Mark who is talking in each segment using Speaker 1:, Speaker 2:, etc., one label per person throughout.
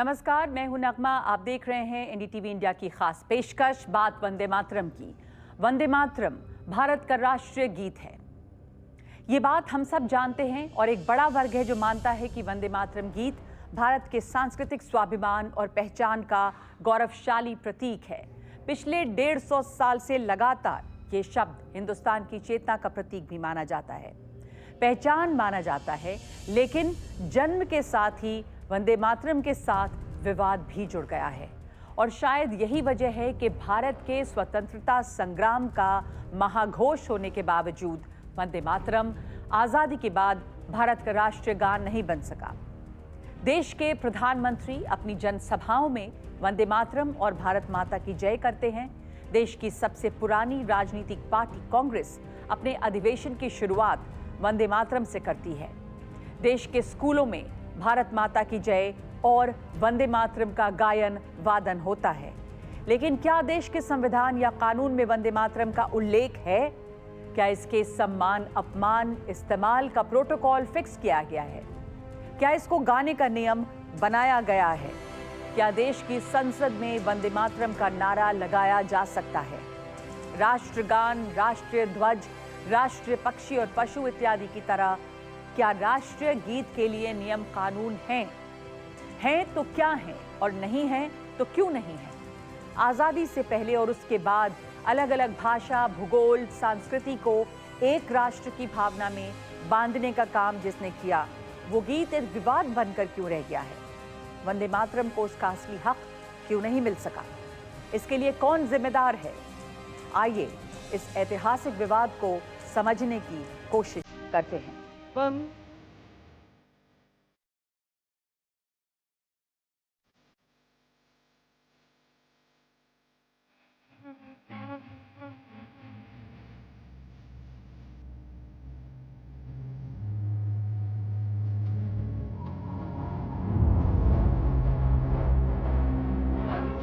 Speaker 1: नमस्कार, मैं हूं नगमा। आप देख रहे हैं एनडीटीवी इंडिया की खास पेशकश बात वंदे मातरम की। वंदे मातरम भारत का राष्ट्रीय गीत है, ये बात हम सब जानते हैं और एक बड़ा वर्ग है जो मानता है कि वंदे मातरम गीत भारत के सांस्कृतिक स्वाभिमान और पहचान का गौरवशाली प्रतीक है। पिछले 150 साल से लगातार ये शब्द हिंदुस्तान की चेतना का प्रतीक भी माना जाता है, पहचान माना जाता है। लेकिन जन्म के साथ ही वंदे मातरम के साथ विवाद भी जुड़ गया है और शायद यही वजह है कि भारत के स्वतंत्रता संग्राम का महाघोष होने के बावजूद वंदे मातरम आज़ादी के बाद भारत का राष्ट्रीय गान नहीं बन सका। देश के प्रधानमंत्री अपनी जनसभाओं में वंदे मातरम और भारत माता की जय करते हैं। देश की सबसे पुरानी राजनीतिक पार्टी कांग्रेस अपने अधिवेशन की शुरुआत वंदे मातरम से करती है। देश के स्कूलों में भारत माता की जय और वंदे मातरम का गायन वादन होता है। लेकिन क्या देश के संविधान या कानून में वंदे मातरम का उल्लेख है? क्या इसके सम्मान अपमान इस्तेमाल का प्रोटोकॉल फिक्स किया गया है? क्या इसको गाने का नियम बनाया गया है? क्या देश की संसद में वंदे मातरम का नारा लगाया जा सकता है? राष्ट्रगान, राष्ट्रीय ध्वज, राष्ट्रीय पक्षी और पशु इत्यादि की तरह क्या राष्ट्रीय गीत के लिए नियम कानून हैं तो क्या हैं और नहीं हैं तो क्यों नहीं हैं? आज़ादी से पहले और उसके बाद अलग अलग भाषा, भूगोल, संस्कृति को एक राष्ट्र की भावना में बांधने का काम जिसने किया, वो गीत एक विवाद बनकर क्यों रह गया है? वंदे मातरम को उसका असली हक क्यों नहीं मिल सका? इसके लिए कौन जिम्मेदार है? आइए इस ऐतिहासिक विवाद को समझने की कोशिश करते हैं।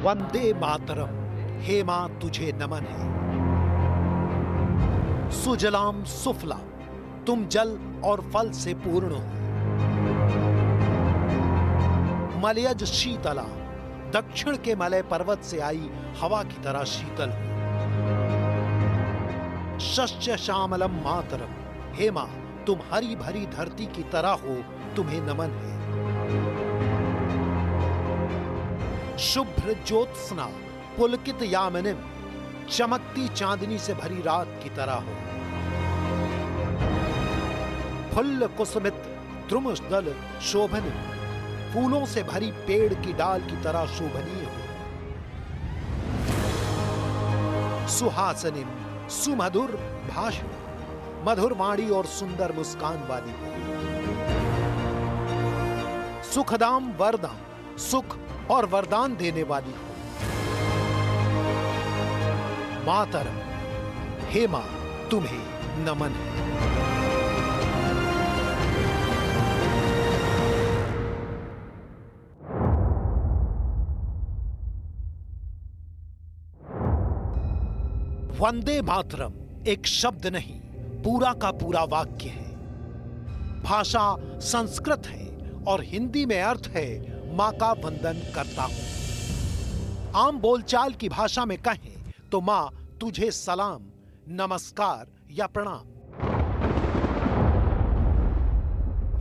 Speaker 2: वंदे मातरम, हे मां तुझे नमन है। सुजलाम सुफला, तुम जल और फल से पूर्ण हो। मलयज शीतला, दक्षिण के मलय पर्वत से आई हवा की तरह शीतल हो। शस्य श्यामलम मातरम, हे मां तुम हरी भरी धरती की तरह हो, तुम्हें नमन है। शुभ्र ज्योत्स्ना पुलकित यामिनीम, चमकती चांदनी से भरी रात की तरह हो। फुल्ल कुसुमित द्रुमदल शोभनीय, फूलों से भरी पेड़ की डाल की तरह शोभनीय हो। सुहासनीम, सुमधुर भाषण, मधुर वाणी और सुंदर मुस्कान वाली हो। सुखदाम वरदाम, सुख और वरदान देने वाली हो। मातरम, हे मां तुम्हें नमन है। वंदे मातरम एक शब्द नहीं, पूरा का पूरा वाक्य है। भाषा संस्कृत है और हिंदी में अर्थ है मां का वंदन करता हूं। आम बोलचाल की भाषा में कहें तो मां तुझे सलाम, नमस्कार या प्रणाम।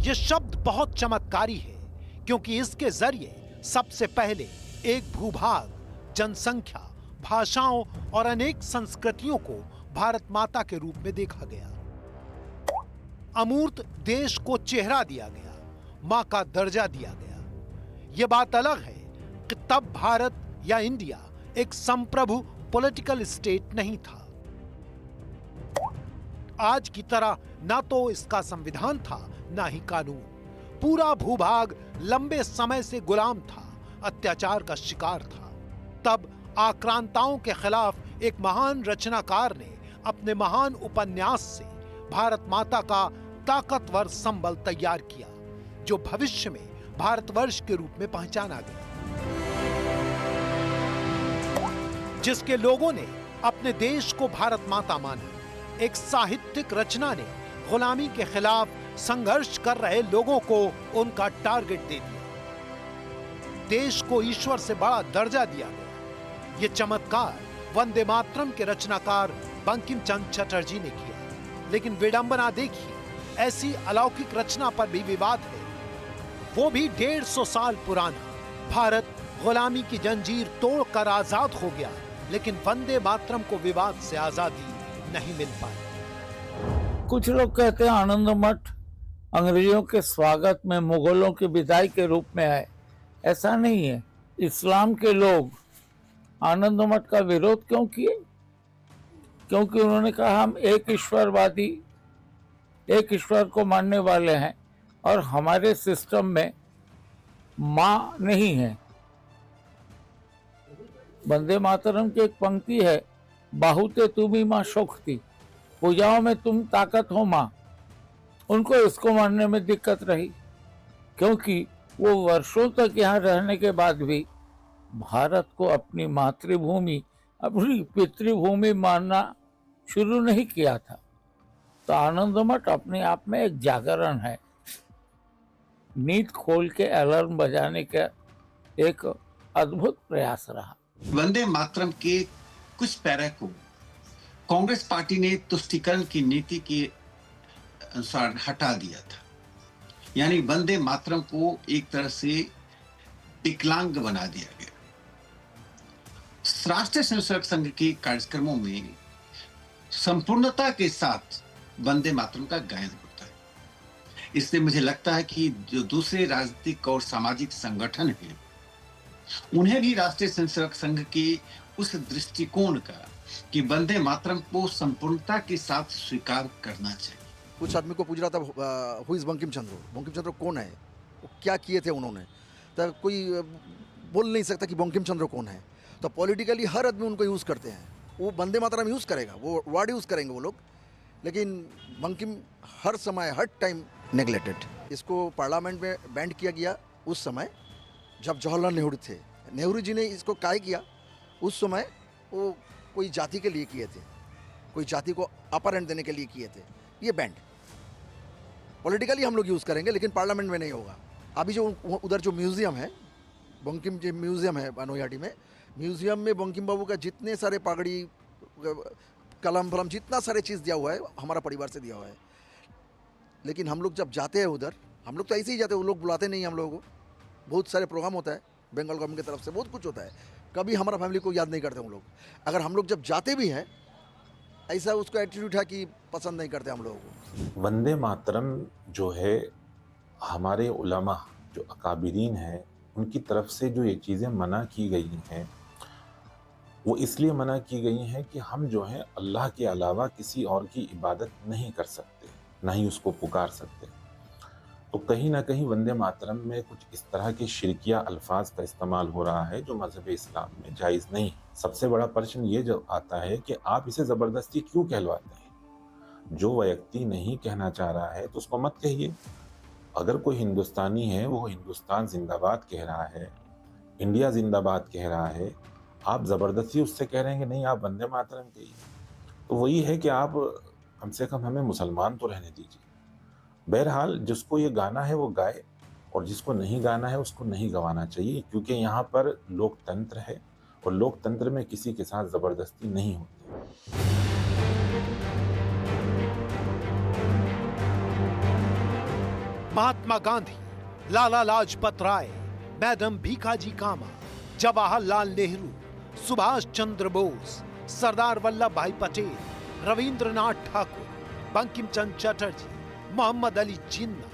Speaker 2: यह शब्द बहुत चमत्कारी है क्योंकि इसके जरिए सबसे पहले एक भूभाग, जनसंख्या, भाषाओं और अनेक संस्कृतियों को भारत माता के रूप में देखा गया। अमूर्त देश को चेहरा दिया गया, मां का दर्जा दिया गया। यह बात अलग है कि तब भारत या इंडिया एक संप्रभु पॉलिटिकल स्टेट नहीं था। आज की तरह ना तो इसका संविधान था ना ही कानून। पूरा भूभाग लंबे समय से गुलाम था, अत्याचार का शिकार था। तब आक्रांताओं के खिलाफ एक महान रचनाकार ने अपने महान उपन्यास से भारत माता का ताकतवर संबल तैयार किया, जो भविष्य में भारतवर्ष के रूप में पहचाना गया, जिसके लोगों ने अपने देश को भारत माता माना। एक साहित्यिक रचना ने गुलामी के खिलाफ संघर्ष कर रहे लोगों को उनका टारगेट दे दिया। देश को ईश्वर से बड़ा दर्जा दिया गया। ये चमत्कार वंदे मातरम के रचनाकार बंकिम चंद्र चटर्जी ने किया। लेकिन विडंबना देखिए, ऐसी अलौकिक रचना पर भी विवाद है, वो भी 150 साल पुराना। भारत गुलामी की जंजीर तोड़कर आजाद हो गया, लेकिन वंदे मातरम को विवाद से आजादी नहीं मिल पाई।
Speaker 3: कुछ लोग कहते हैं आनंद मठ अंग्रेजों के स्वागत में मुगलों की विदाई के रूप में आए। ऐसा नहीं है। इस्लाम के लोग आनंद मठ का विरोध क्यों किए? क्योंकि उन्होंने कहा हम एक ईश्वरवादी, एक ईश्वर को मानने वाले हैं और हमारे सिस्टम में माँ नहीं है। वंदे मातरम की एक पंक्ति है, बाहुते तुम्ही माँ शोखती, पूजाओं में तुम ताकत हो माँ। उनको इसको मानने में दिक्कत रही, क्योंकि वो वर्षों तक यहाँ रहने के बाद भी भारत को अपनी मातृभूमि, अपनी पितृभूमि मानना शुरू नहीं किया था। तो आनंद मठ अपने आप में एक जागरण है, नींद खोल के अलार्म बजाने का एक अद्भुत प्रयास रहा।
Speaker 4: वंदे मातरम के कुछ पैरा को कांग्रेस पार्टी ने तुष्टीकरण की नीति के अनुसार हटा दिया था। यानी वंदे मातरम को एक तरह से विकलांग बना दिया गया। राष्ट्रीय स्वयंसेवक संघ के कार्यक्रमों में संपूर्णता के साथ वंदे मातरम का गायन होता है। इसलिए मुझे लगता है कि जो दूसरे राजनीतिक और सामाजिक संगठन हैं, उन्हें भी राष्ट्रीय स्वयंसेवक संघ के उस दृष्टिकोण का कि वंदे मातरम को संपूर्णता के साथ स्वीकार करना चाहिए।
Speaker 5: कुछ आदमी को पूछ रहा था हु इज बंकिम चंद्र कौन है, वो क्या किए थे उन्होंने, तो कोई बोल नहीं सकता कि बंकिम चंद्र कौन है। तो पॉलिटिकली हर आदमी उनको यूज़ करते हैं, वो वंदे मातरम यूज़ करेगा, वो वर्ड यूज़ करेंगे वो लोग, लेकिन बंकिम हर समय हर टाइम नेग्लेक्टेड। इसको पार्लियामेंट में बैंड किया गया उस समय जब जवाहरलाल नेहरू थे। नेहरू जी ने इसको काय किया, उस समय वो कोई जाति के लिए किए थे, कोई जाति को अपर हैंड देने के लिए किए थे। ये बैंड पॉलिटिकली हम लोग यूज़ करेंगे, लेकिन पार्लियामेंट में नहीं होगा। अभी जो उधर जो म्यूज़ियम है, बंकिम जी म्यूज़ियम है बनोयाटी में, म्यूज़ियम में बंकिम बाबू का जितने सारे पगड़ी, कलम फलम, जितना सारे चीज़ दिया हुआ है हमारा परिवार से दिया हुआ है। लेकिन हम लोग जब जाते हैं उधर, हम लोग तो ऐसे ही जाते हैं, वो लोग बुलाते नहीं हम लोगों को। बहुत सारे प्रोग्राम होता है बंगाल गवर्नमेंट की तरफ से, बहुत कुछ होता है, कभी हमारा फैमिली को याद नहीं करते हम लोग। अगर हम लोग जब जाते भी हैं, ऐसा उसका एटीट्यूड है कि पसंद नहीं करते हम लोगों को।
Speaker 6: वंदे मातरम जो है, हमारे उलमा जो अकाबिरीन हैं, उनकी तरफ से जो ये चीज़ें मना की गई हैं, वो इसलिए मना की गई हैं कि हम जो हैं अल्लाह के अलावा किसी और की इबादत नहीं कर सकते, ना ही उसको पुकार सकते। तो कहीं ना कहीं वंदे मातरम में कुछ इस तरह के शिरकिया अल्फाज का इस्तेमाल हो रहा है जो मजहब इस्लाम में जायज़ नहीं। सबसे बड़ा प्रश्न ये जो आता है कि आप इसे ज़बरदस्ती क्यों कहलवाते हैं? जो व्यक्ति नहीं कहना चाह रहा है तो उसको मत कहिए। अगर कोई हिंदुस्तानी है, वो हिंदुस्तान जिंदाबाद कह रहा है, इंडिया जिंदाबाद कह रहा है, आप ज़बरदस्ती उससे कह रहे हैं कि नहीं आप वंदे मातरम कहिए, तो वही है कि आप कम से कम हमें मुसलमान तो रहने दीजिए। बहरहाल जिसको ये गाना है वो गाए, और जिसको नहीं गाना है उसको नहीं गवाना चाहिए, क्योंकि यहाँ पर लोकतंत्र है और लोकतंत्र में किसी के साथ ज़बरदस्ती नहीं होती।
Speaker 2: महात्मा गांधी, लाला लाजपत राय, मैडम भीखाजी कामा, जवाहरलाल नेहरू, सुभाष चंद्र बोस, सरदार वल्लभ भाई पटेल, रविंद्रनाथ ठाकुर, बंकिम चंद्र चटर्जी, मोहम्मद अली जिन्ना,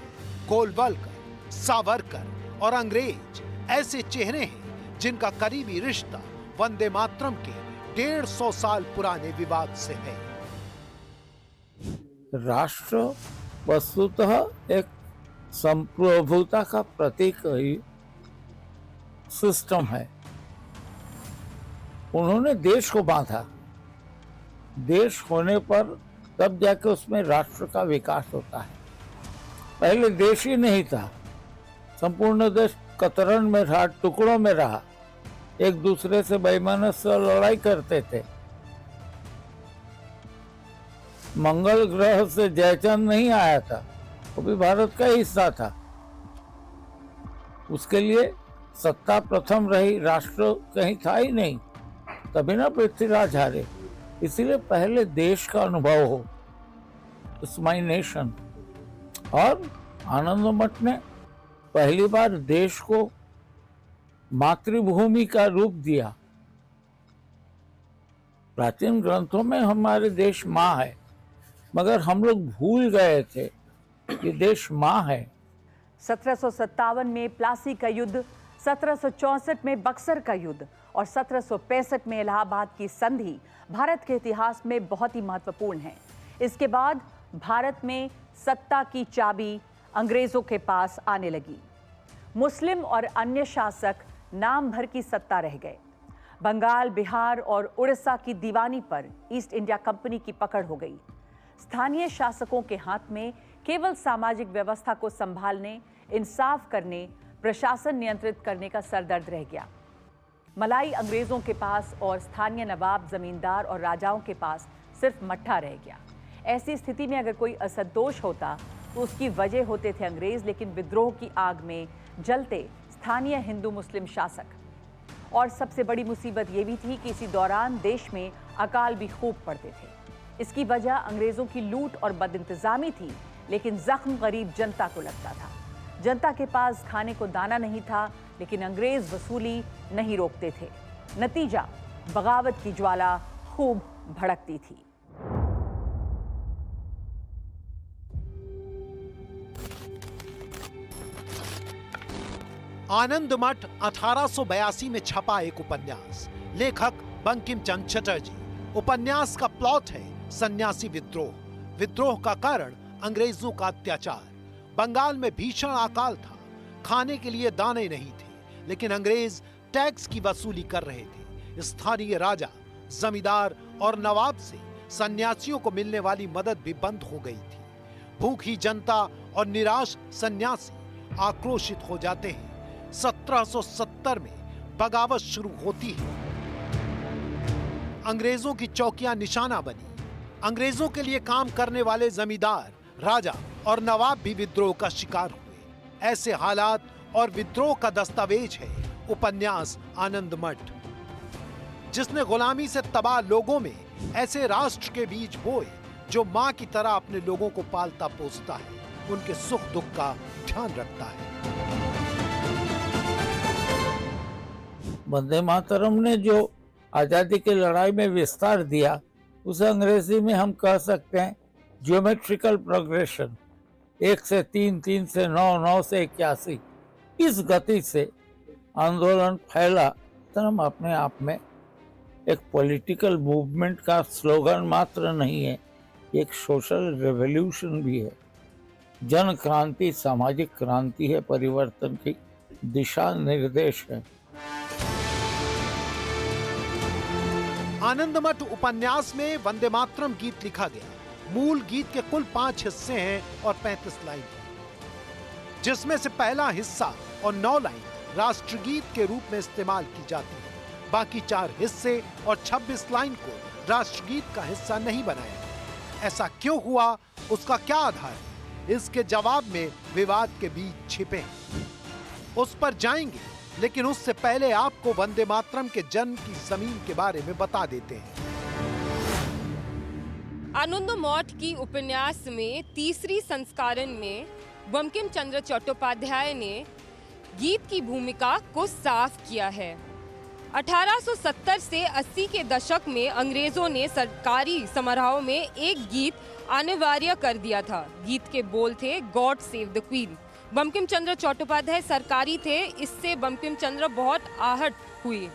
Speaker 2: गोलवलकर, सावरकर और अंग्रेज ऐसे चेहरे हैं जिनका करीबी रिश्ता वंदे मातरम के 150 साल पुराने विवाद से है।
Speaker 3: राष्ट्र वस्तुतः एक संप्रभुता का प्रतीक ही सिस्टम है। उन्होंने देश को बांधा, देश होने पर तब जाके उसमें राष्ट्र का विकास होता है। पहले देश ही नहीं था, संपूर्ण देश कतरन में रहा, टुकड़ों में रहा, एक दूसरे से बेईमानी से लड़ाई करते थे। मंगल ग्रह से जयचंद नहीं आया था, वो भी भारत का हिस्सा था। उसके लिए सत्ता प्रथम रही, राष्ट्र कहीं था ही नहीं, तभी ना पृथ्वीराज हारे। इसीलिए पहले देश का अनुभव हो, इट्स माई नेशन। और आनंद मठ ने पहली बार देश को मातृभूमि का रूप दिया। प्राचीन ग्रंथों में हमारे देश माँ है, मगर हम लोग भूल गए थे कि देश माँ है।
Speaker 1: 1757 में प्लासी का युद्ध, 1764 में बक्सर का युद्ध और 1765 में इलाहाबाद की संधि भारत के इतिहास में बहुत ही महत्वपूर्ण है। इसके बाद भारत में सत्ता की चाबी अंग्रेजों के पास आने लगी। मुस्लिम और अन्य शासक नाम भर की सत्ता रह गए। बंगाल, बिहार और उड़ीसा की दीवानी पर ईस्ट इंडिया कंपनी की पकड़ हो गई। स्थानीय शासकों के हाथ में केवल सामाजिक व्यवस्था को संभालने, इंसाफ करने, प्रशासन नियंत्रित करने का सरदर्द रह गया। मलाई अंग्रेजों के पास और स्थानीय नवाब, जमींदार और राजाओं के पास सिर्फ मट्ठा रह गया। ऐसी स्थिति में अगर कोई असंतोष होता तो उसकी वजह होते थे अंग्रेज, लेकिन विद्रोह की आग में जलते स्थानीय हिंदू मुस्लिम शासक। और सबसे बड़ी मुसीबत ये भी थी कि इसी दौरान देश में अकाल भी खूब पड़ते थे। इसकी वजह अंग्रेजों की लूट और बदइंतजामी थी, लेकिन जख्म गरीब जनता को लगता था। जनता के पास खाने को दाना नहीं था, लेकिन अंग्रेज वसूली नहीं रोकते थे। नतीजा, बगावत की ज्वाला खूब भड़कती थी।
Speaker 2: आनंद मठ 1882 में छपा एक उपन्यास। लेखक बंकिम चंद्र चटर्जी। उपन्यास का प्लॉट है सन्यासी विद्रोह। विद्रोह का कारण अंग्रेजों का अत्याचार। बंगाल में भीषण अकाल था, खाने के लिए दाने नहीं थे, लेकिन अंग्रेज टैक्स की वसूली कर रहे थे। स्थानीय राजा, जमींदार और नवाब से सन्यासियों को मिलने वाली मदद भी बंद हो गई थी। भूखी जनता और निराश सन्यासी आक्रोशित हो जाते हैं। 1770 में बगावत शुरू होती है। अंग्रेजों की चौकियां निशाना बनी। अंग्रेजों के लिए काम करने वाले जमींदार, राजा और नवाब भी विद्रोह का शिकार हुए। ऐसे हालात और विद्रोह का दस्तावेज है उपन्यास आनंद मठ, जिसने गुलामी से तबाह लोगों में ऐसे राष्ट्र के बीज बोए जो मां की तरह अपने लोगों को पालता पोसता है, उनके सुख दुख का ध्यान रखता है।
Speaker 3: वंदे मातरम ने जो आजादी की लड़ाई में विस्तार दिया, उसे अंग्रेजी में हम कह सकते हैं ज्योमेट्रिकल प्रोग्रेशन। 1 से 3, 3 से 9, 9 से 81। इस गति से आंदोलन फैला। धर्म अपने आप में एक पॉलिटिकल मूवमेंट का स्लोगन मात्र नहीं है, एक सोशल रेवोल्यूशन भी है। जन क्रांति सामाजिक क्रांति है, परिवर्तन की दिशा निर्देश है।
Speaker 2: आनंद मठ उपन्यास में वंदे मातरम गीत लिखा गया। मूल गीत के कुल 5 हिस्से हैं और 35 लाइन हैं, जिसमें से पहला हिस्सा और 9 लाइन राष्ट्रगीत के रूप में इस्तेमाल की जाती है। बाकी 4 हिस्से और 26 लाइन को राष्ट्रगीत का हिस्सा नहीं बनाया। ऐसा क्यों हुआ, उसका क्या आधार है, इसके जवाब में विवाद के बीज छिपे हैं। उस पर जाएंगे, लेकिन उससे पहले आपको वंदे मातरम के जन्म की जमीन के बारे में बता देते हैं।
Speaker 7: आनंद मठ की उपन्यास में तीसरी संस्करण में बंकिम चंद्र चट्टोपाध्याय ने गीत की भूमिका को साफ किया है। 1870 से 80 के दशक में अंग्रेजों ने सरकारी समारोह में एक गीत अनिवार्य कर दिया था। गीत के बोल थे God save the queen. Bankim Chandra Chattopadhyay सरकारी थे, इससे बंकिम चंद्र बहुत आहट हुई।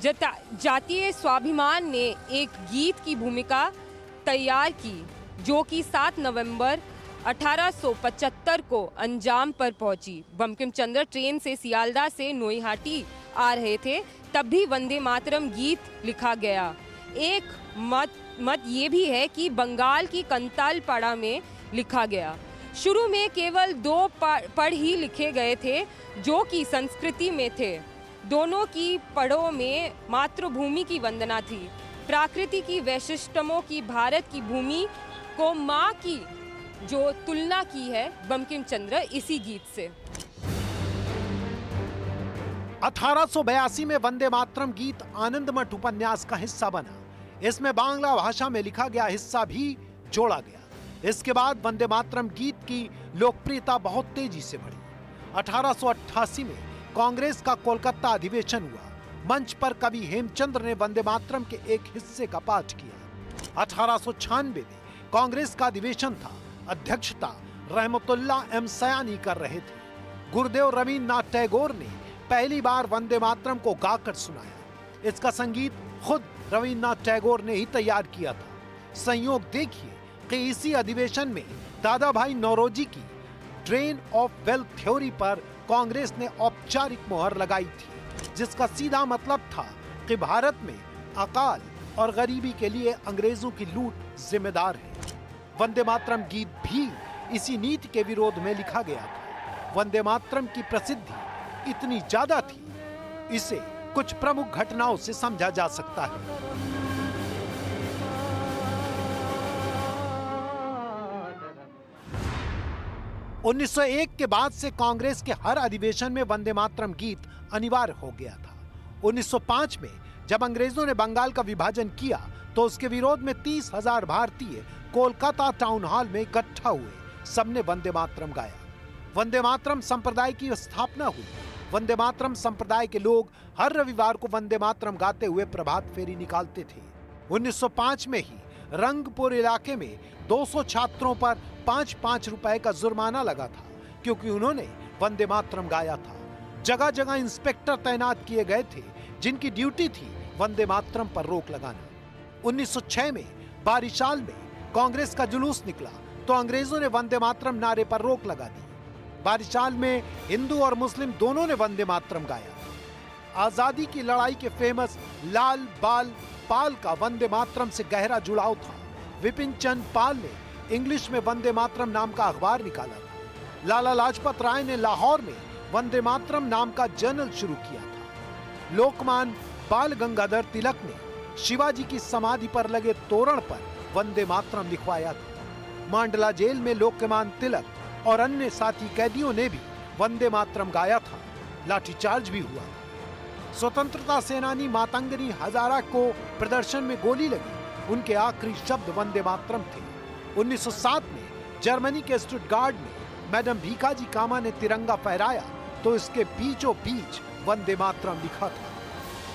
Speaker 7: जातीय स्वाभिमान ने एक गीत की भूमिका तैयार की, जो कि 7 नवंबर 1875 को अंजाम पर पहुंची। बंकिम चंद्र ट्रेन से सियालदह से नोईहाटी आ रहे थे, तब भी वंदे मातरम गीत लिखा गया। एक मत ये भी है कि बंगाल की कंतालपाड़ा में लिखा गया। शुरू में केवल 2 पढ़ ही लिखे गए थे, जो कि संस्कृति में थे। दोनों की पढ़ों में मातृभूमि की वंदना थी। प्रकृति की वैशिष्ट्यों की भारत की भूमि को माँ की जो तुलना की है बंकिम चंद्र इसी गीत से।
Speaker 2: 1882 में वंदे मातरम गीत आनंदमठ उपन्यास का हिस्सा बना। इसमें बांग्ला भाषा में लिखा गया हिस्सा भी जोड़ा गया। इसके बाद वंदे मातरम गीत की लोकप्रियता बहुत तेजी से बढ़ी। 1888 में कांग्रेस का कोलकाता अधिवेशन हुआ। मंच पर कवि हेमचंद्र ने वंदे मातरम के एक हिस्से का पाठ किया। 1896 में कांग्रेस का अधिवेशन था। अध्यक्षता रहमतुल्ला एम सयानी कर रहे थे। गुरुदेव रवींद्रनाथ टैगोर ने पहली बार वंदे मातरम को गाकर सुनाया। इसका संगीत खुद रवींद्रनाथ टैगोर ने ही तैयार किया था। संयोग देखिए कि इसी अधिवेशन में दादा भाई नौरोजी की ड्रेन ऑफ वेल्थ थ्योरी पर कांग्रेस ने औपचारिक मोहर लगाई थी, जिसका सीधा मतलब था कि भारत में अकाल और गरीबी के लिए अंग्रेजों की लूट जिम्मेदार है। वंदे मातरम गीत भी इसी नीति के विरोध में लिखा गया था। वंदे मातरम की प्रसिद्धि इतनी ज्यादा थी, इसे कुछ प्रमुख घटनाओं से समझा जा सकता है। उन्नीस 1901 के बाद से कांग्रेस के हर अधिवेशन में वंदे मातरम गीत अनिवार्य हो गया था। 1905 में जब अंग्रेजों ने बंगाल का विभाजन किया तो उसके विरोध में 30,000 भारतीय कोलकाता टाउन हॉल में इकट्ठा हुए। सबने वंदे मातरम गाया। वंदे मातरम संप्रदाय की स्थापना हुई। वंदे मातरम संप्रदाय के लोग हर रविवार को वंदे मातरम गाते हुए प्रभात फेरी निकालते थे। 1905 में ही रंगपुर इलाके में 200 छात्रों पर 5-5 रुपए का जुर्माना लगा था, क्योंकि उन्होंने वंदे मातरम गाया था। जगह जगह इंस्पेक्टर तैनात किए गए थे, जिनकी ड्यूटी थी वंदे मातरम पर रोक लगाना। 1906 में बारिशाल में कांग्रेस का जुलूस निकला तो अंग्रेजों ने वंदे मातरम नारे पर रोक लगा दी। बारिशाल में हिंदू और मुस्लिम दोनों ने वंदे मातरम गाया। आजादी की लड़ाई के फेमस लाल बाल पाल का वंदे मातरम से गहरा जुड़ाव था। विपिन चंद पाल ने इंग्लिश में वंदे मातरम नाम का अखबार निकाला था। लाला लाजपत राय ने लाहौर में वंदे मातरम नाम का जर्नल शुरू किया था। लोकमान बाल गंगाधर तिलक ने शिवाजी की समाधि पर लगे तोरण पर वंदे मातरम लिखवाया था। मांडला जेल में लोकमान तिलक और अन्य साथी कैदियों ने भी वंदे मातरम गाया था। लाठीचार्ज भी हुआ था। स्वतंत्रता सेनानी मातंगनी हजारा को प्रदर्शन में गोली लगी। उनके आखिरी शब्द वंदे मातरम थे। 1907 में जर्मनी के स्टुटगार्ट में मैडम भीखाजी कामा ने तिरंगा फहराया तो इसके बीचों बीच वंदे मातरम लिखा था।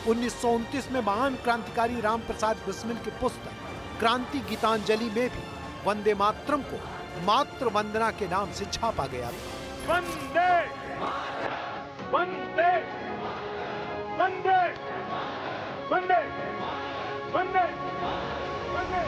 Speaker 2: 1929 में महान क्रांतिकारी राम प्रसाद बिस्मिल की पुस्तक क्रांति गीतांजलि में भी वंदे मातरम को मातृ वंदना के नाम से छापा गया था।
Speaker 8: वंदे वंदे वंदे वंदे वंदे वंदे।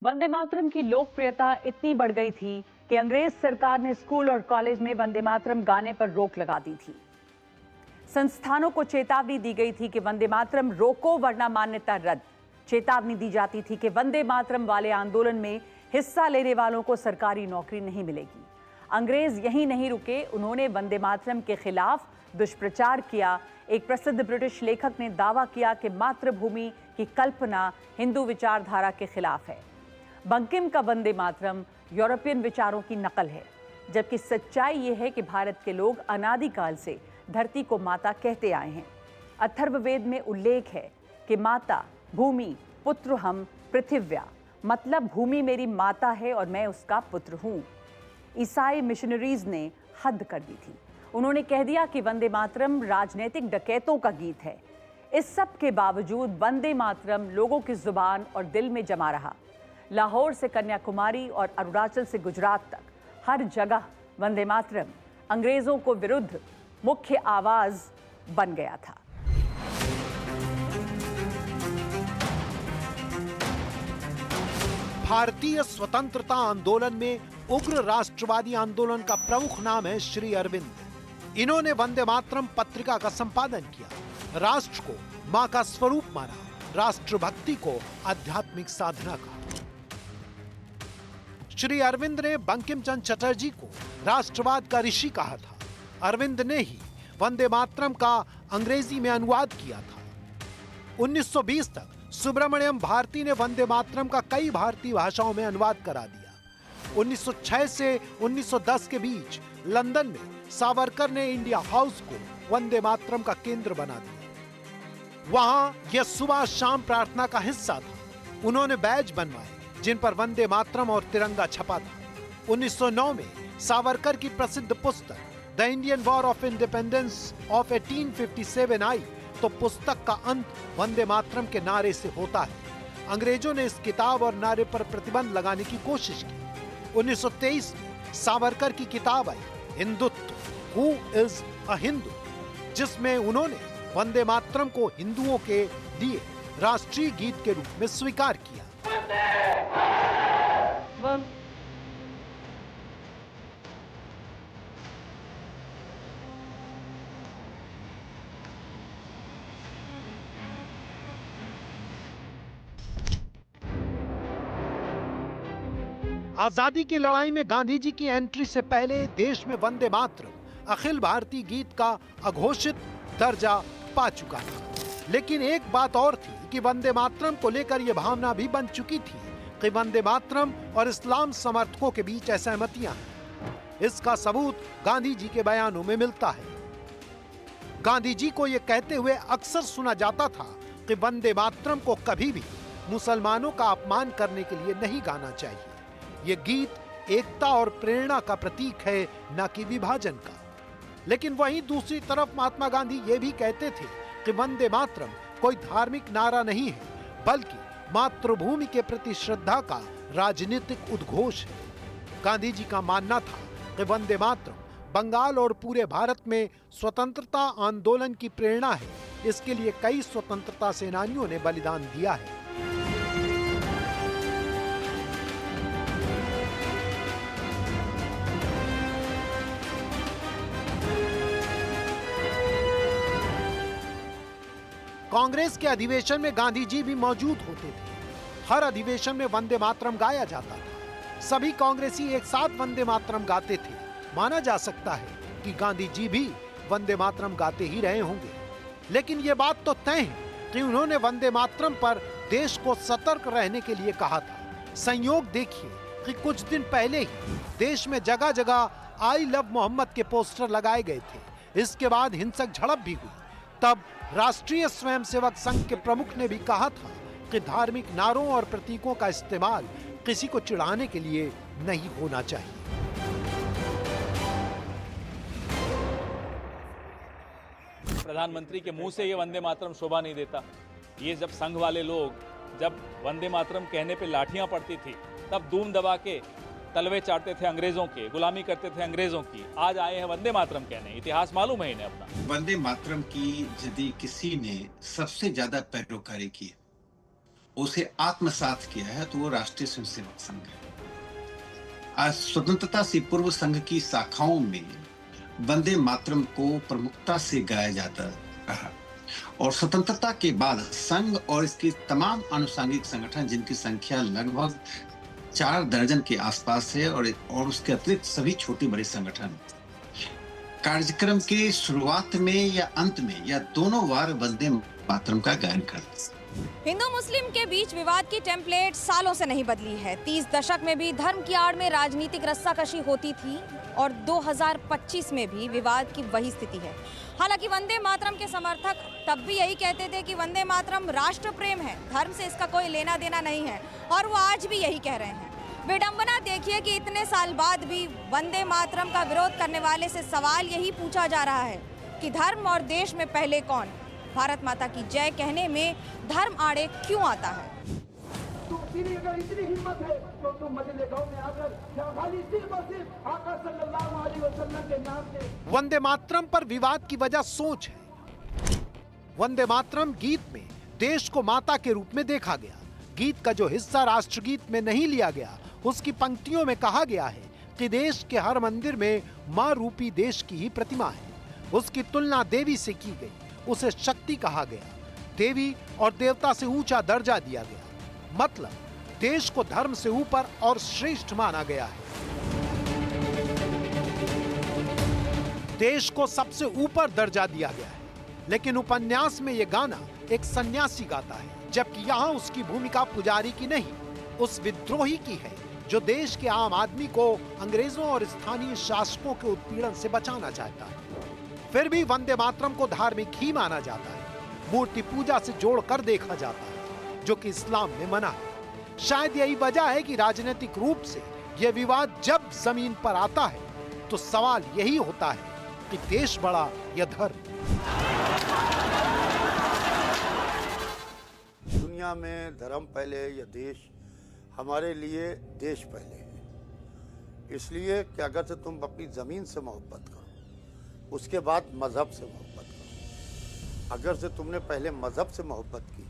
Speaker 1: वंदे मातरम की लोकप्रियता इतनी बढ़ गई थी कि अंग्रेज सरकार ने स्कूल और कॉलेज में वंदे मातरम गाने पर रोक लगा दी थी। संस्थानों को चेतावनी दी गई थी कि वंदे मातरम रोको वरना मान्यता रद्द। चेतावनी दी जाती थी कि वंदे मातरम वाले आंदोलन में हिस्सा लेने वालों को सरकारी नौकरी नहीं मिलेगी। अंग्रेज यहीं नहीं रुके, उन्होंने वंदे मातरम के खिलाफ दुष्प्रचार किया। एक प्रसिद्ध ब्रिटिश लेखक ने दावा किया कि मातृभूमि की कल्पना हिंदू विचारधारा के खिलाफ है। बंकिम का वंदे मातरम यूरोपियन विचारों की नकल है, जबकि सच्चाई यह है कि भारत के लोग अनादिकाल से धरती को माता कहते आए हैं। अथर्ववेद में उल्लेख है कि माता भूमि पुत्र हम पृथिव्या, मतलब भूमि मेरी माता है और मैं उसका पुत्र हूं। ईसाई मिशनरीज ने हद कर दी थी। उन्होंने कह दिया कि वंदे मातरम राजनीतिक डकैतों का गीत है। इस सब के बावजूद वंदे मातरम लोगों की जुबान और दिल में जमा रहा। लाहौर से कन्याकुमारी और अरुणाचल से गुजरात तक हर जगह वंदे मातरम अंग्रेजों को विरुद्ध मुख्य आवाज बन गया था।
Speaker 2: भारतीय स्वतंत्रता आंदोलन में उग्र राष्ट्रवादी आंदोलन का प्रमुख नाम है श्री अरविंद। इन्होंने वंदे मातरम पत्रिका का संपादन किया। राष्ट्र को मां का स्वरूप माना, राष्ट्रभक्ति को आध्यात्मिक साधना का। श्री अरविंद ने बंकिम चंद्र चटर्जी को राष्ट्रवाद का ऋषि कहा था। अरविंद ने ही वंदे मातरम का अंग्रेजी में अनुवाद किया था। 1920 तक सुब्रमण्यम भारती ने वंदे मातरम का कई भारतीय भाषाओं में अनुवाद करा दिया। 1906 से 1910 के बीच लंदन में सावरकर ने इंडिया हाउस को वंदे मातरम का केंद्र बना दिया। वहां यह सुबह शाम प्रार्थना का हिस्सा था। उन्होंने बैज बनवाए जिन पर वंदे मातरम और तिरंगा छपा था। 1909 में सावरकर की प्रसिद्ध पुस्तक the Indian war of independence of 1857 आई तो पुस्तक का अंत वंदे मातरम के नारे से होता है। अंग्रेजों ने इस किताब और नारे पर प्रतिबंध लगाने की कोशिश की। 1923 में सावरकर की किताब आई Hindutva, who is a Hindu, जिसमें उन्होंने वंदे मातरम को हिंदुओं के लिए राष्ट्रीय गीत के रूप में स्वीकार किया। आजादी की लड़ाई में गांधी जी की एंट्री से पहले देश में वंदे मातरम अखिल भारतीय गीत का अघोषित दर्जा पा चुका था। लेकिन एक बात और थी कि वंदे मातरम को लेकर यह भावना भी बन चुकी थी कि वंदे मातरम और इस्लाम समर्थकों के बीच असहमतियां हैं। इसका सबूत गांधी जी के बयानों में मिलता है। गांधी जी को यह कहते हुए अक्सर सुना जाता था कि वंदे मातरम को कभी भी मुसलमानों का अपमान करने के लिए नहीं गाना चाहिए। ये गीत एकता और प्रेरणा का प्रतीक है, न कि विभाजन का। लेकिन वहीं दूसरी तरफ महात्मा गांधी ये भी कहते थे कि वंदे मातरम कोई धार्मिक नारा नहीं है, बल्कि मातृभूमि के प्रति श्रद्धा का राजनीतिक उद्घोष है। गांधी जी का मानना था कि वंदे मातरम बंगाल और पूरे भारत में स्वतंत्रता आंदोलन की प्रेरणा है। इसके लिए कई स्वतंत्रता सेनानियों ने बलिदान दिया है। कांग्रेस के अधिवेशन में गांधी जी भी मौजूद होते थे। हर अधिवेशन में वंदे मातरम गाया जाता था। सभी कांग्रेसी एक साथ वंदे मातरम गाते थे। माना जा सकता है कि गांधी जी भी वंदे मातरम गाते ही रहे होंगे। लेकिन ये बात तो तय है कि उन्होंने वंदे मातरम पर देश को सतर्क रहने के लिए कहा था। संयोग देखिए कि कुछ दिन पहले ही देश में जगह जगह आई लव मोहम्मद के पोस्टर लगाए गए थे। इसके बाद हिंसक झड़प भी हुई। तब राष्ट्रीय स्वयंसेवक संघ के प्रमुख ने भी कहा था कि धार्मिक नारों और प्रतीकों का इस्तेमाल किसी को चिढ़ाने के लिए नहीं होना चाहिए।
Speaker 9: प्रधानमंत्री के मुंह से ये वंदे मातरम शोभा नहीं देता। ये जब संघ वाले लोग जब वंदे मातरम कहने पे लाठियां पड़ती थी, तब धूम दबा के तलवे चाटते थे अंग्रेजों के, गुलामी करते थे अंग्रेजों की। आज आए हैं वंदे मातरम कहने। इतिहास मालूम है इन्हें अपना।
Speaker 4: वंदे मातरम की यदि किसी ने सबसे ज्यादा पैरोकारी की, उसे आत्मसात किया है, तो वो राष्ट्रीय स्वयंसेवक संघ है। आज स्वतंत्रता से पूर्व संघ की शाखाओं में वंदे मातरम को प्रमुखता से गाया जाता रहा और स्वतंत्रता के बाद संघ और इसके तमाम आनुषंगिक संगठन, जिनकी संख्या लगभग 4 दर्जन के आसपास है, और उसके अतिरिक्त सभी छोटे बड़े संगठन कार्यक्रम के शुरुआत में या अंत में या दोनों बार वंदे मातरम का गायन करते।
Speaker 10: हिंदू मुस्लिम के बीच विवाद की टेम्पलेट सालों से नहीं बदली है। 30 दशक में भी धर्म की आड़ में राजनीतिक रस्साकशी होती थी और 2025 में भी विवाद की वही स्थिति है। हालांकि वंदे मातरम के समर्थक तब भी यही कहते थे कि वंदे मातरम राष्ट्र प्रेम है, धर्म से इसका कोई लेना देना नहीं है, और वो आज भी यही कह रहे हैं। विडंबना देखिए कि इतने साल बाद भी वंदे मातरम का विरोध करने वाले से सवाल यही पूछा जा रहा है कि धर्म और देश में पहले कौन? भारत माता की जय कहने में धर्म आड़े क्यों आता है?
Speaker 8: तेरी अगर इतनी हिम्मत है तो तुम मदीने गांव में आकर खाली सिर्फ और सिर्फ आका सल्लल्लाहु अलैहि वसल्लम के नाम से।
Speaker 2: वंदे मातरम पर विवाद की वजह सोच है। वंदे मातरम गीत में देश को माता के रूप में देखा गया। गीत का जो हिस्सा राष्ट्रगीत में नहीं लिया गया, उसकी पंक्तियों में कहा गया है कि देश के हर मंदिर में मां रूपी देश की ही प्रतिमा है। उसकी तुलना देवी से की गई, उसे शक्ति कहा गया, देवी और देवता से ऊंचा दर्जा दिया गया। मतलब देश को धर्म से ऊपर और श्रेष्ठ माना गया है। देश को सबसे ऊपर दर्जा दिया गया है, लेकिन उपन्यास में यह गाना एक सन्यासी गाता है, जबकि यहाँ उसकी भूमिका पुजारी की नहीं, उस विद्रोही की है जो देश के आम आदमी को अंग्रेजों और स्थानीय शासकों के उत्पीड़न से बचाना चाहता है। फिर भी वंदे मातरम को धार्मिक ही माना जाता है, मूर्ति पूजा से जोड़कर देखा जाता है, जो कि इस्लाम में मना है। शायद यही वजह है कि राजनीतिक रूप से यह विवाद जब जमीन पर आता है तो सवाल यही होता है कि देश बड़ा या धर्म।
Speaker 11: दुनिया में धर्म पहले या देश, हमारे लिए देश पहले है। इसलिए कि अगर से तुम अपनी ज़मीन से मोहब्बत करो, उसके बाद मज़हब से मोहब्बत करो। अगर से तुमने पहले मज़हब से मोहब्बत की,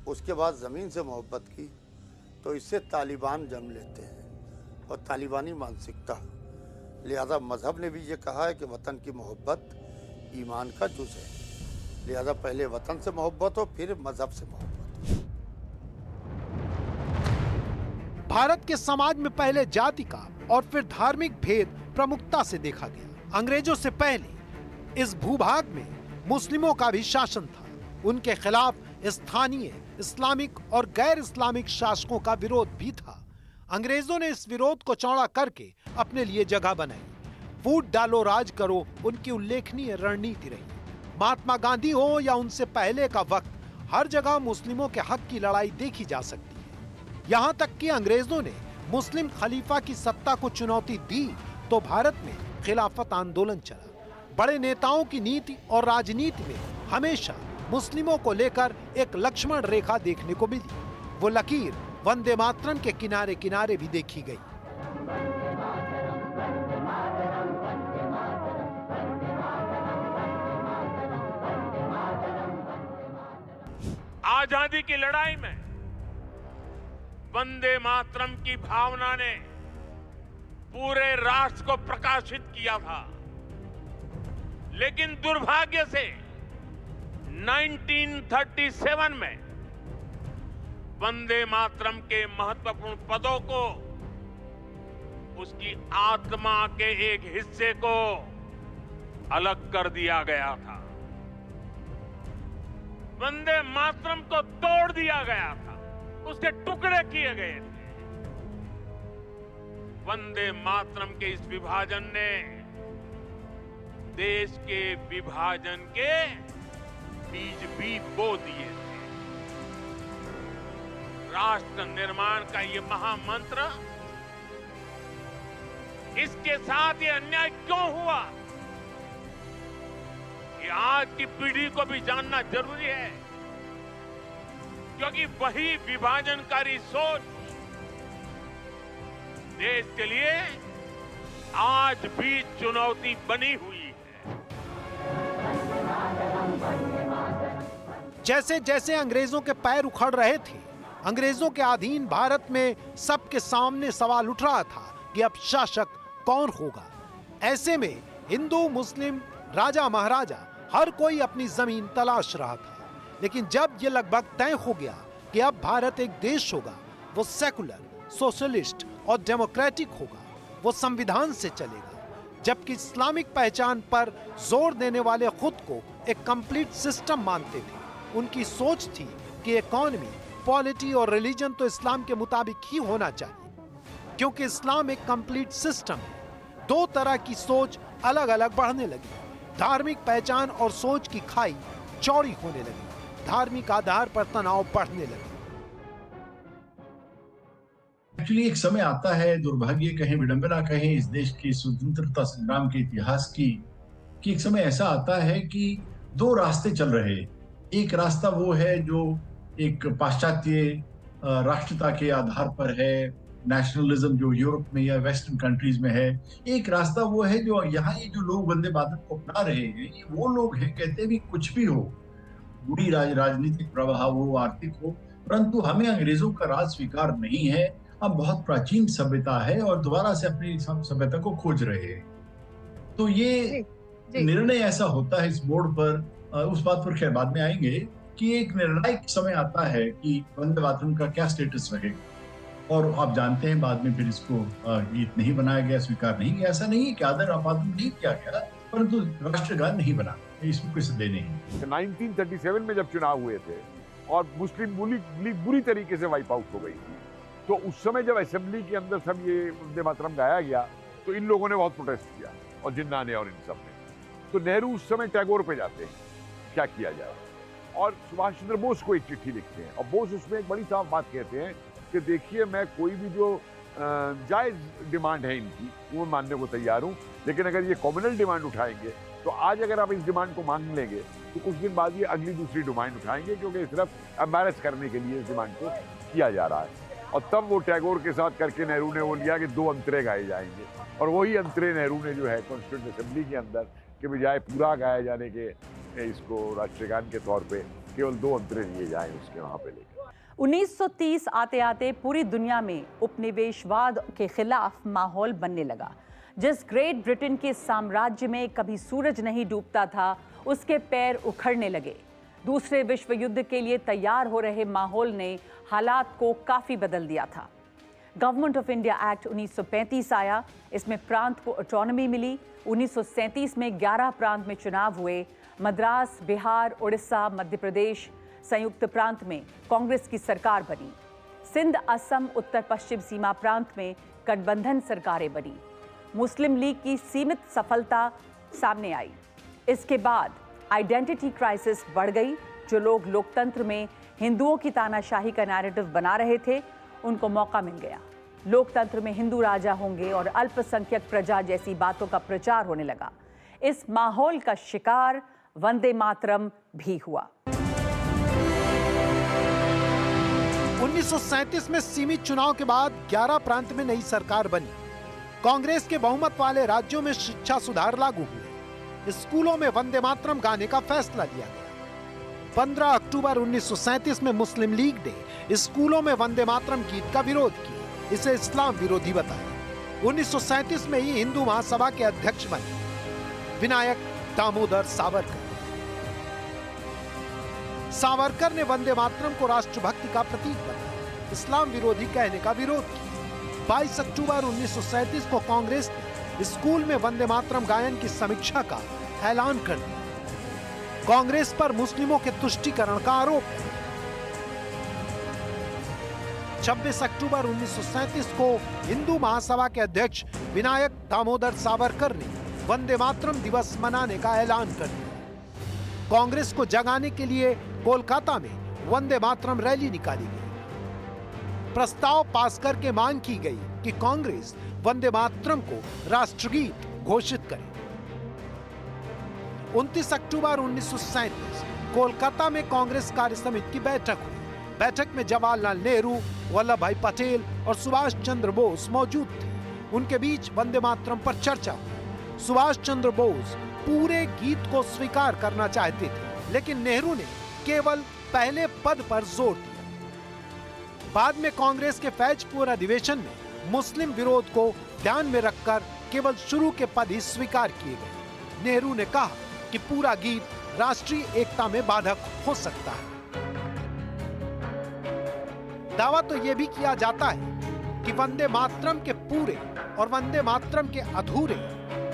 Speaker 11: उसके बाद ज़मीन से मोहब्बत की, तो इससे तालिबान जन्म लेते हैं और तालिबानी मानसिकता। लिहाजा मज़हब ने भी ये कहा है कि वतन की मोहब्बत ईमान का जुज़ है। लिहाजा पहले वतन से मोहब्बत हो, फिर मज़हब से मोहब्बत।
Speaker 2: भारत के समाज में पहले जाति का और फिर धार्मिक भेद प्रमुखता से देखा गया। अंग्रेजों से पहले इस भूभाग में मुस्लिमों का भी शासन था। उनके खिलाफ स्थानीय इस्लामिक और गैर इस्लामिक शासकों का विरोध भी था। अंग्रेजों ने इस विरोध को चौड़ा करके अपने लिए जगह बनाई। फूट डालो राज करो उनकी उल्लेखनीय रणनीति रही। महात्मा गांधी हो या उनसे पहले का वक्त, हर जगह मुस्लिमों के हक की लड़ाई देखी जा सकती है। यहाँ तक कि अंग्रेजों ने मुस्लिम खलीफा की सत्ता को चुनौती दी तो भारत में खिलाफत आंदोलन चला। बड़े नेताओं की नीति और राजनीति में हमेशा मुस्लिमों को लेकर एक लक्ष्मण रेखा देखने को मिली। वो लकीर वंदे मातरम के किनारे किनारे भी देखी गई।
Speaker 12: आजादी की लड़ाई में वंदे मातरम की भावना ने पूरे राष्ट्र को प्रकाशित किया था, लेकिन दुर्भाग्य से 1937 में वंदे मातरम के महत्वपूर्ण पदों को, उसकी आत्मा के एक हिस्से को अलग कर दिया गया था। वंदे मातरम को तोड़ दिया गया था, उसके टुकड़े किए गए थे। वंदे मातरम के इस विभाजन ने देश के विभाजन के बीज भी बो दिए थे। राष्ट्र निर्माण का ये महामंत्र, इसके साथ ये अन्याय क्यों हुआ, ये आज की पीढ़ी को भी जानना जरूरी है, क्योंकि वही विभाजनकारी सोच देश के लिए आज भी चुनौती बनी हुई है।
Speaker 2: जैसे जैसे अंग्रेजों के पैर उखड़ रहे थे, अंग्रेजों के अधीन भारत में सबके सामने सवाल उठ रहा था कि अब शासक कौन होगा। ऐसे में हिंदू, मुस्लिम, राजा, महाराजा हर कोई अपनी जमीन तलाश रहा था। लेकिन जब यह लगभग तय हो गया कि अब भारत एक देश होगा, वो सेकुलर, सोशलिस्ट और डेमोक्रेटिक होगा, वो संविधान से चलेगा, जबकि इस्लामिक पहचान पर जोर देने वाले खुद को एक कंप्लीट सिस्टम मानते थे। उनकी सोच थी कि इकोनॉमी, पॉलिटी और रिलीजन तो इस्लाम के मुताबिक ही होना चाहिए, क्योंकि इस्लाम एक कंप्लीट सिस्टम है। दो तरह की सोच अलग अलग बढ़ने लगी। धार्मिक पहचान और सोच की खाई चौड़ी होने लगी। धार्मिक आधार पर तनाव बढ़ने लगे।
Speaker 13: एक्चुअली एक समय आता है, दुर्भाग्य कहें, विडंबना कहें, इस देश के स्वतंत्रता संग्राम के इतिहास की, कि एक समय ऐसा आता है कि दो रास्ते चल रहे हैं। एक रास्ता वो है जो एक पाश्चात्य राष्ट्रता के आधार पर है, नेशनलिज्म जो यूरोप में या वेस्टर्न कंट्रीज में है। एक रास्ता वो है जो यहाँ ये जो लोग वंदे मातरम को अपना रहे हैं, ये वो लोग हैं, कहते हैं भी कुछ भी हो, बुरी राजनीतिक प्रवाह हो, आर्थिक हो, परंतु हमें अंग्रेजों का राज स्वीकार नहीं है। हम बहुत प्राचीन सभ्यता है और दोबारा से अपनी सभ्यता को खोज रहे हैं। तो ये निर्णय ऐसा होता है इस मोड़ पर, उस बात पर खैर बाद में आएंगे, कि एक निर्णायक समय आता है कि वंदे मातरम का क्या स्टेटस रहेगा। और आप जानते हैं बाद में फिर इसको गीत नहीं बनाया गया, स्वीकार नहीं किया। ऐसा नहीं है कि आदर अपादन नहीं किया गया, परंतु राष्ट्रगान नहीं बना, इसमें कोई संदेह नहीं।
Speaker 14: 1937 में जब चुनाव हुए थे और मुस्लिम लीग बुरी तरीके से वाइप आउट हो गई थी, तो उस समय जब असेंबली के अंदर सब ये वंदे मातरम गाया गया तो इन लोगों ने बहुत प्रोटेस्ट किया, और जिन्ना ने और इन सब ने। तो नेहरू उस समय टैगोर पे जाते हैं, क्या किया जाए, और सुभाष चंद्र बोस को एक चिट्ठी लिखते हैं, और बोस उसमें एक बड़ी साफ बात कहते हैं कि देखिए, मैं कोई भी जो जायज़ डिमांड है इनकी वो मानने को तैयार हूँ, लेकिन अगर ये कॉम्युनल डिमांड उठाएंगे तो आज अगर आप इस डिमांड को मान लेंगे तो कुछ दिन बाद ये अगली दूसरी डिमांड उठाएंगे, क्योंकि सिर्फ एम्बैरस करने के लिए इस डिमांड को किया जा रहा है। और तब वो टैगोर के साथ करके नेहरू ने वो लिया कि 2 अंतरे गाए जाएंगे, और वही अंतरे नेहरू ने जो है कॉन्स्टिट्यूंट असेंबली के अंदर के बजाय पूरा गाए जाने के इसको राष्ट्रगान के तौर पे केवल 2 अंतरे दिए जाएं उसके वहाँ पे लेकर।
Speaker 1: 1930 आते आते पूरी दुनिया में उपनिवेशवाद के खिलाफ माहौल बनने लगा। जिस ग्रेट ब्रिटेन के साम्राज्य में कभी सूरज नहीं डूबता था, उसके पैर उखड़ने लगे। दूसरे विश्व युद्ध के लिए तैयार हो रहे माहौल ने हालात को काफ़ी बदल दिया था। गवर्नमेंट ऑफ इंडिया एक्ट 1935 आया, इसमें प्रांत को ऑटोनॉमी मिली। 1937 में 11 प्रांत में चुनाव हुए। मद्रास, बिहार, उड़ीसा, मध्य प्रदेश, संयुक्त प्रांत में कांग्रेस की सरकार बनी। सिंध, असम, उत्तर पश्चिम सीमा प्रांत में गठबंधन सरकारें बनी। मुस्लिम लीग की सीमित सफलता सामने आई। इसके बाद आइडेंटिटी क्राइसिस बढ़ गई। जो लोग लोकतंत्र में हिंदुओं की तानाशाही का नैरेटिव बना रहे थे, उनको मौका मिल गया। लोकतंत्र में हिंदू राजा होंगे और अल्पसंख्यक प्रजा जैसी बातों का प्रचार होने लगा। इस माहौल का शिकार वंदे मातरम भी हुआ।
Speaker 2: 1937 में सीमित चुनाव के बाद 11 प्रांत में नई सरकार बनी। कांग्रेस के बहुमत वाले राज्यों में शिक्षा सुधार लागू हुए। स्कूलों में वंदे मातरम गाने का फैसला लिया गया। 15 अक्टूबर 1937 में मुस्लिम लीग ने स्कूलों में वंदे मातरम गीत का विरोध किया, इसे इस्लाम विरोधी बताया। 1937 में ही हिंदू महासभा के अध्यक्ष बने विनायक दामोदर सावरकर। सावरकर ने वंदे मातरम को राष्ट्रभक्ति का प्रतीक बताया, इस्लाम विरोधी कहने का विरोध किया। 22 अक्टूबर 1937 को कांग्रेस ने स्कूल में वंदे मातरम गायन की समीक्षा का ऐलान कर दिया। कांग्रेस पर मुस्लिमों के तुष्टीकरण का आरोप है। 26 अक्टूबर 1937 को हिंदू महासभा के अध्यक्ष विनायक दामोदर सावरकर ने वंदे मातरम दिवस मनाने का ऐलान कर दिया। कांग्रेस को जगाने के लिए कोलकाता में वंदे मातरम रैली निकाली गई। प्रस्ताव पास करके मांग की गई कि कांग्रेस वंदे मातरम को राष्ट्रगीत घोषित करे। 29 अक्टूबर 1937 कोलकाता में कांग्रेस कार्य समिति की बैठक हुई। बैठक में जवाहरलाल नेहरू, वल्लभ भाई पटेल और सुभाष चंद्र बोस मौजूद थे। उनके बीच वंदे मातरम पर चर्चा हुई। सुभाष चंद्र बोस पूरे गीत को स्वीकार करना चाहते थे, लेकिन नेहरू ने केवल पहले पद पर जोर दिया। बाद में कांग्रेस के फैजपुर अधिवेशन में मुस्लिम विरोध को ध्यान में रखकर केवल शुरू के पद ही स्वीकार किए गए। नेहरू ने कहा कि पूरा गीत राष्ट्रीय एकता में बाधक हो सकता है। दावा तो यह भी किया जाता है कि वंदे मातरम के पूरे और वंदे मातरम के अधूरे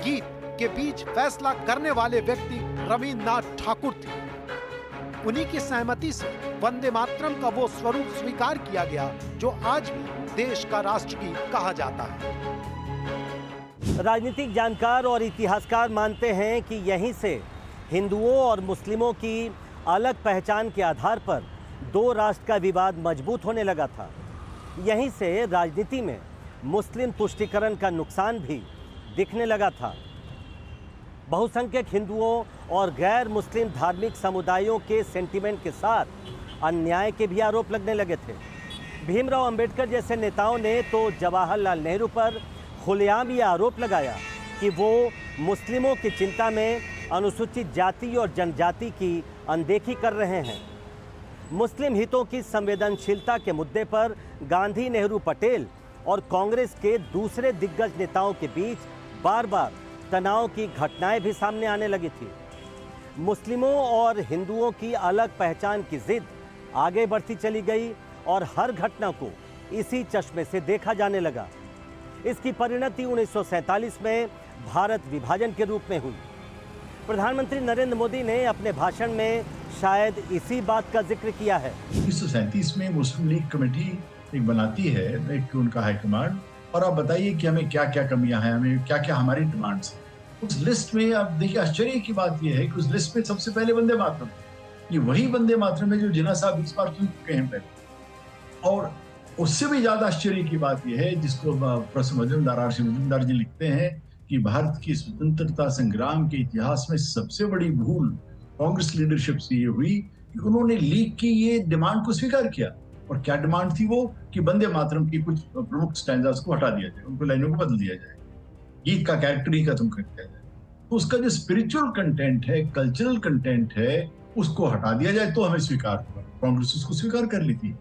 Speaker 2: गीत के बीच फैसला करने वाले व्यक्ति रविन्द्रनाथ ठाकुर थे। उन्हीं की सहमति से वंदे मातरम का वो स्वरूप स्वीकार किया गया जो आज भी देश का राष्ट्रगीत कहा जाता है।
Speaker 15: राजनीतिक जानकार और इतिहासकार मानते हैं कि यहीं से हिंदुओं और मुस्लिमों की अलग पहचान के आधार पर 2 राष्ट्र का विवाद मजबूत होने लगा था। यहीं से राजनीति में मुस्लिम तुष्टीकरण का नुकसान भी दिखने लगा था। बहुसंख्यक हिंदुओं और गैर मुस्लिम धार्मिक समुदायों के सेंटिमेंट के साथ अन्याय के भी आरोप लगने लगे थे। भीमराव अंबेडकर जैसे नेताओं ने तो जवाहरलाल नेहरू पर खुलेआम ये आरोप लगाया कि वो मुस्लिमों की चिंता में अनुसूचित जाति और जनजाति की अनदेखी कर रहे हैं। मुस्लिम हितों की संवेदनशीलता के मुद्दे पर गांधी, नेहरू, पटेल और कांग्रेस के दूसरे दिग्गज नेताओं के बीच बार बार तनाव की घटनाएं भी सामने आने लगी थी। मुस्लिमों और हिंदुओं की अलग पहचान की जिद आगे बढ़ती चली गई और हर घटना को इसी चश्मे से देखा जाने लगा। इसकी परिणति 1947 में भारत विभाजन के रूप में हुई। प्रधानमंत्री नरेंद्र मोदी ने अपने भाषण में शायद इसी बात का जिक्र किया है।
Speaker 13: 1937 में मुस्लिम लीग कमेटी एक बनाती है, एक उनका हाईकमांड, और आप बताइए कि हमें क्या क्या कमियां हैं, हमें क्या क्या हमारी डिमांड्स हैं। उस लिस्ट में आप देखिए, आश्चर्य की बात यह है कि उस लिस्ट में सबसे पहले वंदे मातरम, ये वही वंदे मातरम है जो जिन्ना साहब इस बार सुन चुके हैं पहले। और उससे भी ज्यादा आश्चर्य की बात यह है, जिसको प्रोफेसर मजुमदार जी लिखते हैं, कि भारत की स्वतंत्रता संग्राम के इतिहास में सबसे बड़ी भूल कांग्रेस लीडरशिप से ये हुई कि उन्होंने लीग की ये डिमांड को स्वीकार किया। और क्या डिमांड थी वो? कि वंदे मातरम की कुछ प्रमुख स्टैंजास को हटा दिया जाए, उनको लाइनों को बदल दिया जाए, गीत का कैरेक्टर ही खत्म कर दिया जाए। तो उसका जो स्पिरिचुअल कंटेंट है, कल्चरल कंटेंट है, उसको हटा दिया जाए तो हमें स्वीकार होगा। कांग्रेस उसको स्वीकार कर ली थी।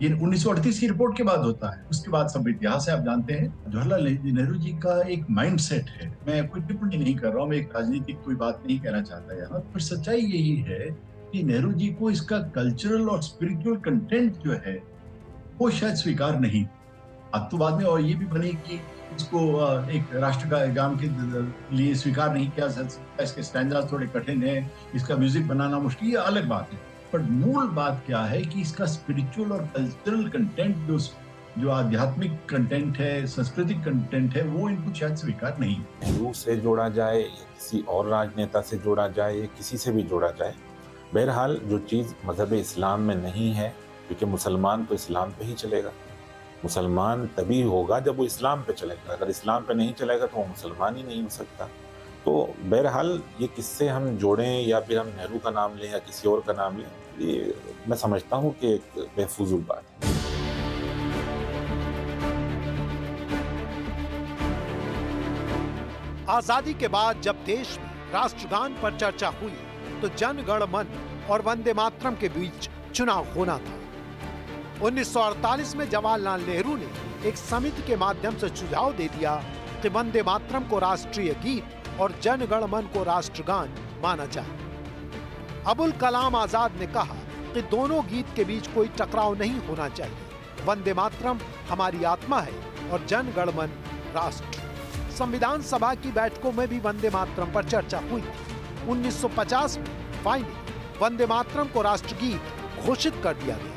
Speaker 13: ये 1938 की रिपोर्ट के बाद होता है। उसके बाद सब इतिहास है, आप जानते हैं। जवाहरलाल नेहरू जी का एक माइंडसेट है। मैं कोई टिप्पणी नहीं कर रहा हूँ, मैं एक राजनीतिक कोई बात नहीं कहना चाहता यहाँ पर। सच्चाई यही है कि नेहरू जी को इसका कल्चरल और स्पिरिचुअल कंटेंट जो है वो शायद स्वीकार नहीं। अब तो बाद में और ये भी बनी कि इसको एक राष्ट्र का गान के लिए स्वीकार नहीं किया जा सकता, इसके स्टैंजास थोड़े कठिन है, इसका म्यूजिक बनाना मुश्किल, ये अलग बात है। पर मूल बात क्या है कि इसका स्पिरिचुअल और कल्चरल कंटेंट, जो आध्यात्मिक कंटेंट है, सांस्कृतिक कंटेंट है, वो इनको शायद स्वीकार नहीं।
Speaker 6: नेहरू से जोड़ा जाए या किसी और राजनेता से जोड़ा जाए या किसी से भी जोड़ा जाए, बहरहाल जो चीज़ मजहब इस्लाम में नहीं है, क्योंकि मुसलमान तो इस्लाम पे ही चलेगा। मुसलमान तभी होगा जब वो इस्लाम पे चलेगा। अगर इस्लाम पे नहीं चलेगा तो वो मुसलमान ही नहीं हो सकता। तो बहरहाल ये किससे हम जोड़ें या फिर हम नेहरू का नाम लें या किसी और का नाम लें, ये मैं समझता हूँ कि एक बेफुजूल बात है।
Speaker 2: आजादी के बाद जब देश में राष्ट्रगान पर चर्चा हुई तो जन गण मन और वंदे मातरम के बीच चुनाव होना था। 1948 में जवाहरलाल नेहरू ने एक समिति के माध्यम से सुझाव दे दिया कि वंदे मातरम को राष्ट्रीय गीत और जन गण मन को राष्ट्रगान माना जाए। अबुल कलाम आजाद ने कहा कि दोनों गीत के बीच कोई टकराव नहीं होना चाहिए। वंदे मातरम हमारी आत्मा है और जन गण मन राष्ट्र। संविधान सभा की बैठकों में भी वंदे मातरम पर चर्चा हुई थी। 1950 में फाइनली वंदे मातरम को राष्ट्रगीत घोषित कर दिया गया।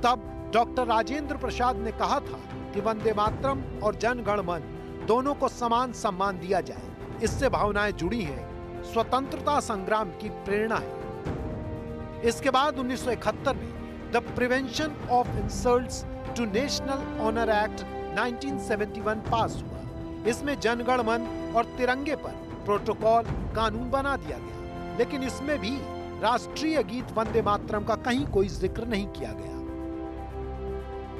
Speaker 2: तब डॉक्टर राजेंद्र प्रसाद ने कहा था कि वंदे मातरम और जन गण मन दोनों को समान सम्मान दिया जाए। इससे भावनाएं जुड़ी हैं, स्वतंत्रता संग्राम की प्रेरणा है। इसके बाद 1971 में the prevention of insults to national honour act 1971 पास हुआ। इसमें जनगण मन और तिरंगे पर प्रोटोकॉल कानून बना दिया गया, लेकिन इसमें भी राष्ट्रीय गीत वंदे मातरम का कहीं कोई जिक्र नहीं किया गया।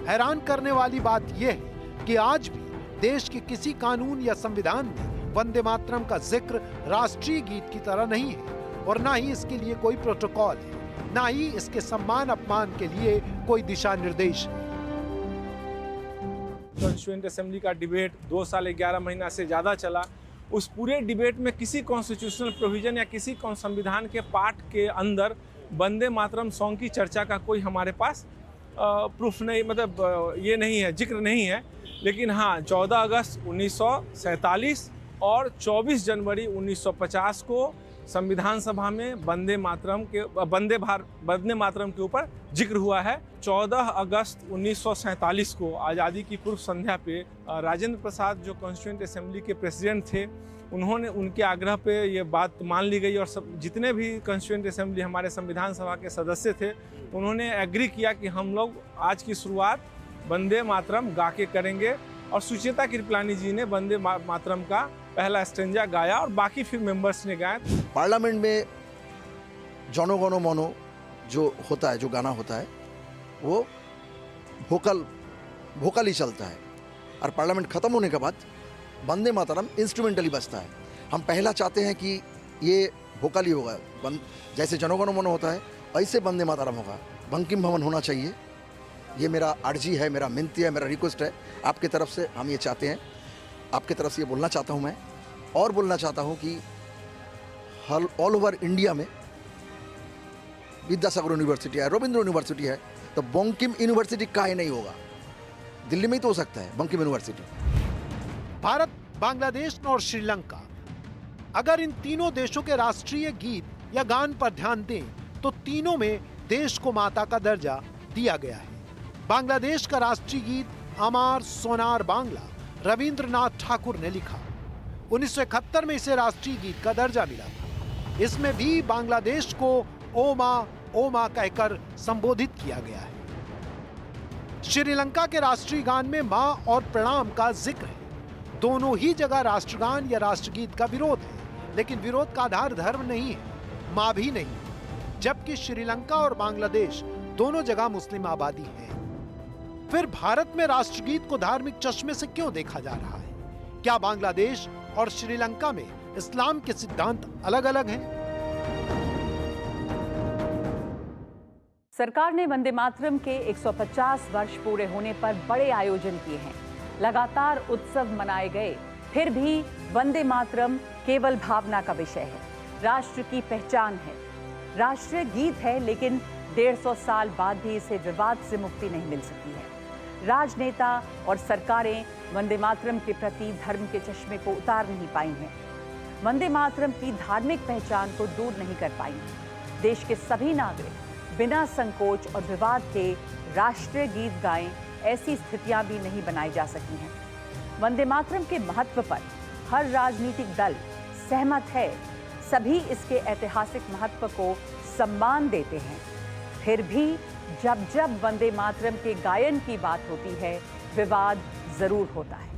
Speaker 2: हैरान करने वाली बात यह है कि आज भी देश के किसी कानून या संविधान में वंदे मातरम का जिक्र राष्ट्रीय गीत की तरह नहीं है और ना ही इसके लिए कोई प्रोटोकॉल है, ना ही इसके सम्मान अपमान के लिए कोई दिशा निर्देश है।
Speaker 9: कॉन्स्टिट्यूएंट असेंबली का डिबेट 2 साल 11 महीना से ज़्यादा चला। उस पूरे डिबेट में किसी कॉन्स्टिट्यूशनल प्रोविजन या किसी संविधान के पार्ट के अंदर वंदे मातरम सॉन्ग की चर्चा का कोई हमारे पास प्रूफ नहीं, मतलब ये नहीं है, जिक्र नहीं है। लेकिन हाँ, 14 अगस्त 1947 और 24 जनवरी 1950 को संविधान सभा में वंदे मातरम के ऊपर जिक्र हुआ है। 14 अगस्त 1947 को आज़ादी की पूर्व संध्या पे राजेंद्र प्रसाद जो कॉन्स्टिट्यूएंट असेंबली के प्रेसिडेंट थे, उन्होंने उनके आग्रह पे ये बात मान ली गई और सब जितने भी कॉन्स्टिट्यूएंट असेंबली हमारे संविधान सभा के सदस्य थे, उन्होंने एग्री किया कि हम लोग आज की शुरुआत वंदे मातरम गा के करेंगे। और सुचेता कृपलानी जी ने वंदे मातरम का पहला स्टेंजा गाया और बाकी फिर मेंबर्स ने गाया।
Speaker 5: पार्लियामेंट में जनो गनो मनो जो होता है, जो गाना होता है, वो वोकल ही चलता है और पार्लियामेंट खत्म होने के बाद वंदे मातरम इंस्ट्रूमेंटली बजता है। हम पहला चाहते हैं कि ये वोकल ही होगा, जैसे जनो गनो मनो होता है ऐसे वंदे मातरम होगा, बंकिम भवन होना चाहिए। ये मेरा अर्जी है, मेरा मिनती है, मेरा रिक्वेस्ट है आपके तरफ से। हम ये चाहते हैं, आपके तरफ से ये बोलना चाहता हूँ मैं, और बोलना चाहता हूँ कि ऑल ओवर इंडिया में विद्यासागर यूनिवर्सिटी है, रविंद्र यूनिवर्सिटी है, तो बंकिम यूनिवर्सिटी काहे नहीं होगा? दिल्ली में ही तो हो सकता है बंकिम यूनिवर्सिटी।
Speaker 2: भारत, बांग्लादेश और श्रीलंका अगर इन तीनों देशों के राष्ट्रीय गीत या गान पर ध्यान दें तो तीनों में देश को माता का दर्जा दिया गया है। बांग्लादेश का राष्ट्रीय गीत अमार सोनार बांग्ला रविंद्रनाथ ठाकुर ने लिखा। 1971 में इसे राष्ट्रीय गीत का दर्जा मिला था। इसमें भी बांग्लादेश को ओमा ओमा कहकर संबोधित किया गया है। श्रीलंका के राष्ट्रीय गान में मां और प्रणाम का जिक्र है। दोनों ही जगह राष्ट्रगान या राष्ट्रगीत का विरोध है, लेकिन विरोध का आधार धर्म नहीं है, मां भी नहीं, जबकि श्रीलंका और बांग्लादेश दोनों जगह मुस्लिम आबादी है। फिर भारत में राष्ट्रगीत को धार्मिक चश्मे से क्यों देखा जा रहा है? क्या बांग्लादेश और श्रीलंका में इस्लाम के सिद्धांत अलग अलग हैं?
Speaker 1: सरकार ने वंदे मातरम के 150 वर्ष पूरे होने पर बड़े आयोजन किए हैं। लगातार उत्सव मनाए गए, फिर भी वंदे मातरम केवल भावना का विषय है, राष्ट्र की पहचान है, राष्ट्रीय गीत है, लेकिन 150 साल बाद भी इसे विवाद से मुक्ति नहीं मिल सकी है। राजनेता और सरकारें वंदे मातरम के प्रति धर्म के चश्मे को उतार नहीं पाई हैं। वंदे मातरम की धार्मिक पहचान को दूर नहीं कर पाई हैं। देश के सभी नागरिक बिना संकोच और विवाद के राष्ट्रीय गीत गाएं, ऐसी स्थितियां भी नहीं बनाई जा सकी हैं। वंदे मातरम के महत्व पर हर राजनीतिक दल सहमत है, सभी इसके ऐतिहासिक महत्व को सम्मान देते हैं। फिर भी जब जब वंदे मातरम के गायन की बात होती है, विवाद जरूर होता है।